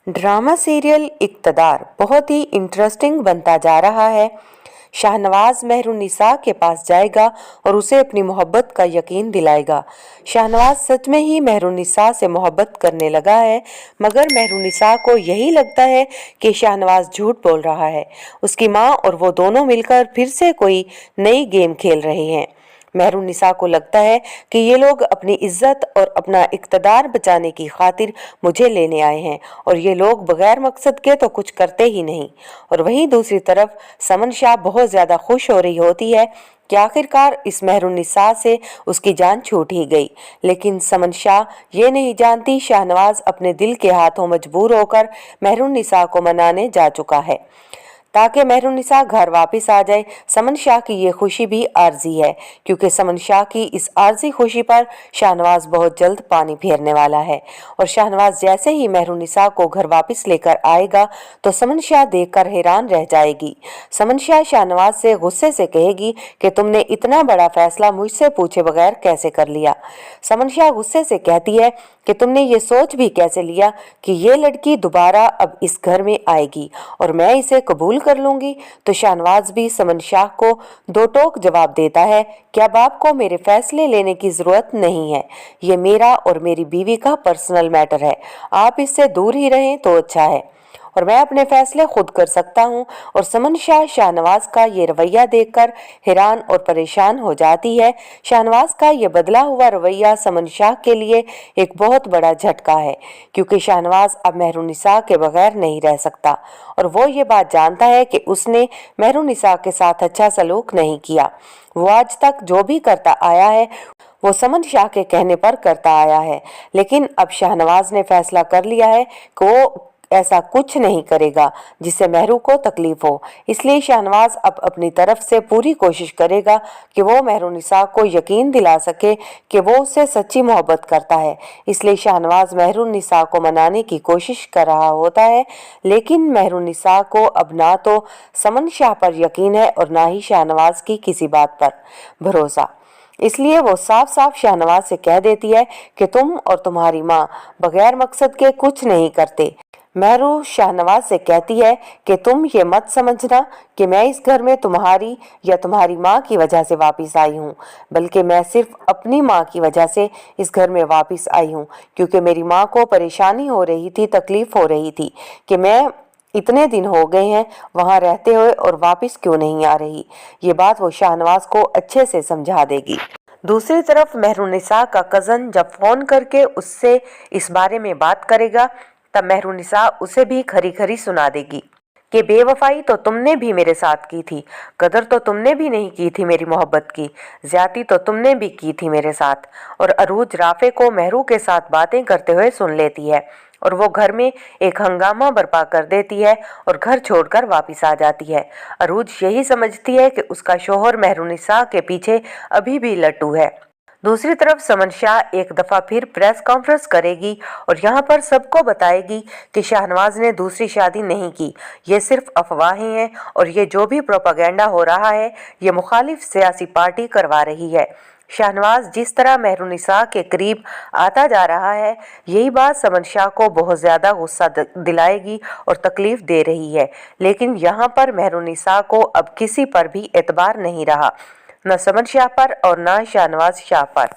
Drama serial इक़्तिदार बहुत ही interesting बनता जा रहा है। शाहनवाज मेहरुन्निसा के पास जाएगा और उसे अपनी मोहब्बत का यकीन दिलाएगा। शाहनवाज सच में ही मेहरुन्निसा से मोहब्बत करने लगा है, मगर मेहरुन्निसा को यही लगता है कि शाहनवाज झूठ बोल रहा है। उसकी माँ और वो दोनों मिलकर फिर से कोई नई गेम खेल रहे हैं। मेहरुन्निसा को लगता है कि ये लोग अपनी इज्जत और अपना इक़्तिदार बचाने की खातिर मुझे लेने आए हैं और ये लोग बगैर मकसद के तो कुछ करते ही नहीं। और वहीं दूसरी तरफ समन शाह बहुत ज़्यादा खुश हो रही होती है कि आखिरकार इस मेहरुन्निसा से उसकी जान छूट ही गई। लेकिन समन शाह ये नहीं जानती शाहनवाज अपने दिल के हाथों मजबूर होकर मेहरुन्निसा को मनाने जा चुका है ताकि मेहरुन्निसा घर वापस आ जाए। समन शाह की ये खुशी भी आर्जी है, क्योंकि समन शाह की इस आर्जी खुशी पर शाहनवाज बहुत जल्द पानी फेरने वाला है। और शाहनवाज जैसे ही मेहरुन्निसा को घर वापस लेकर आएगा तो समन शाह देखकर हैरान रह जाएगी। समन शाह शाहनवाज से गुस्से से कहेगी कि तुमने इतना बड़ा फैसला मुझसे पूछे बगैर कैसे कर लिया। समन शाह गुस्से से कहती है कि तुमने ये सोच भी कैसे लिया कि ये लड़की दोबारा अब इस घर में आएगी और मैं इसे कबूल कर लूंगी। तो शाहनवाज भी समन शाह को दो टोक जवाब देता है कि अब आपको मेरे फैसले लेने की जरूरत नहीं है, ये मेरा और मेरी बीवी का पर्सनल मैटर है, आप इससे दूर ही रहें तो अच्छा है और मैं अपने फैसले खुद कर सकता हूँ। और समन शाह शाहनवाज का ये रवैया देखकर हैरान और परेशान हो जाती है। शाहनवाज का ये बदला हुआ रवैया समन शाह के लिए एक बहुत बड़ा झटका है, क्योंकि शाहनवाज अब मेहरुन्निसा के बगैर नहीं रह सकता और वो ये बात जानता है कि उसने मेहरुन्निसा के साथ अच्छा सलूक नहीं किया। वो आज तक जो भी करता आया है वो समन शाह के कहने पर करता आया है, लेकिन अब शाहनवाज ने फैसला कर लिया है कि वो ऐसा कुछ नहीं करेगा जिससे मेहरू को तकलीफ हो। इसलिए शाहनवाज अब अपनी तरफ से पूरी कोशिश करेगा कि वो मेहरुन्निसा को यकीन दिला सके कि वो उससे सच्ची मोहब्बत करता है। इसलिए शाहनवाज मेहरुन्निसा को मनाने की कोशिश कर रहा होता है, लेकिन मेहरुन्निसा को अब ना तो समन शाह पर यकीन है और ना ही शाहनवाज की किसी बात पर भरोसा। इसलिए वो साफ साफ शाहनवाज से कह देती है कि तुम और तुम्हारी माँ बगैर मकसद के कुछ नहीं करते। मेहरू शाहनवाज से कहती है कि तुम ये मत समझना कि मैं इस घर में तुम्हारी या तुम्हारी माँ की वजह से वापस आई हूँ, बल्कि मैं सिर्फ अपनी माँ की वजह से इस घर में वापस आई हूँ, क्योंकि मेरी माँ को परेशानी हो रही थी, तकलीफ हो रही थी कि मैं इतने दिन हो गए हैं वहाँ रहते हुए और वापस क्यों नहीं आ रही। ये बात वो शाहनवाज को अच्छे से समझा देगी। दूसरी तरफ मेहरुन्निसा का कज़न जब फ़ोन करके उससे इस बारे में बात करेगा तब मेहरुन्निसा उसे भी खरी खरी सुना देगी कि बेवफाई तो तुमने भी मेरे साथ की थी, कदर तो तुमने भी नहीं की थी मेरी मोहब्बत की, ज्यादती तो तुमने भी की थी मेरे साथ। और अरूज राफे को मेहरू के साथ बातें करते हुए सुन लेती है और वो घर में एक हंगामा बर्पा कर देती है और घर छोड़कर वापस आ जाती है। अरूज यही समझती है कि उसका शोहर मेहरुन्निसा के पीछे अभी भी लट्टू है। दूसरी तरफ समन शाह एक दफ़ा फिर प्रेस कॉन्फ्रेंस करेगी और यहाँ पर सबको बताएगी कि शाहनवाज ने दूसरी शादी नहीं की, ये सिर्फ अफवाहें हैं और ये जो भी प्रोपागेंडा हो रहा है ये मुखालिफ सियासी पार्टी करवा रही है। शाहनवाज जिस तरह मेहरुन्निसा के करीब आता जा रहा है, यही बात समन शाह को बहुत ज़्यादा गुस्सा दिलाएगी और तकलीफ दे रही है। लेकिन यहाँ पर मेहरुन्निसा को अब किसी पर भी एतबार नहीं रहा, न समन शाह पर और न शाहनवाज शाह पर।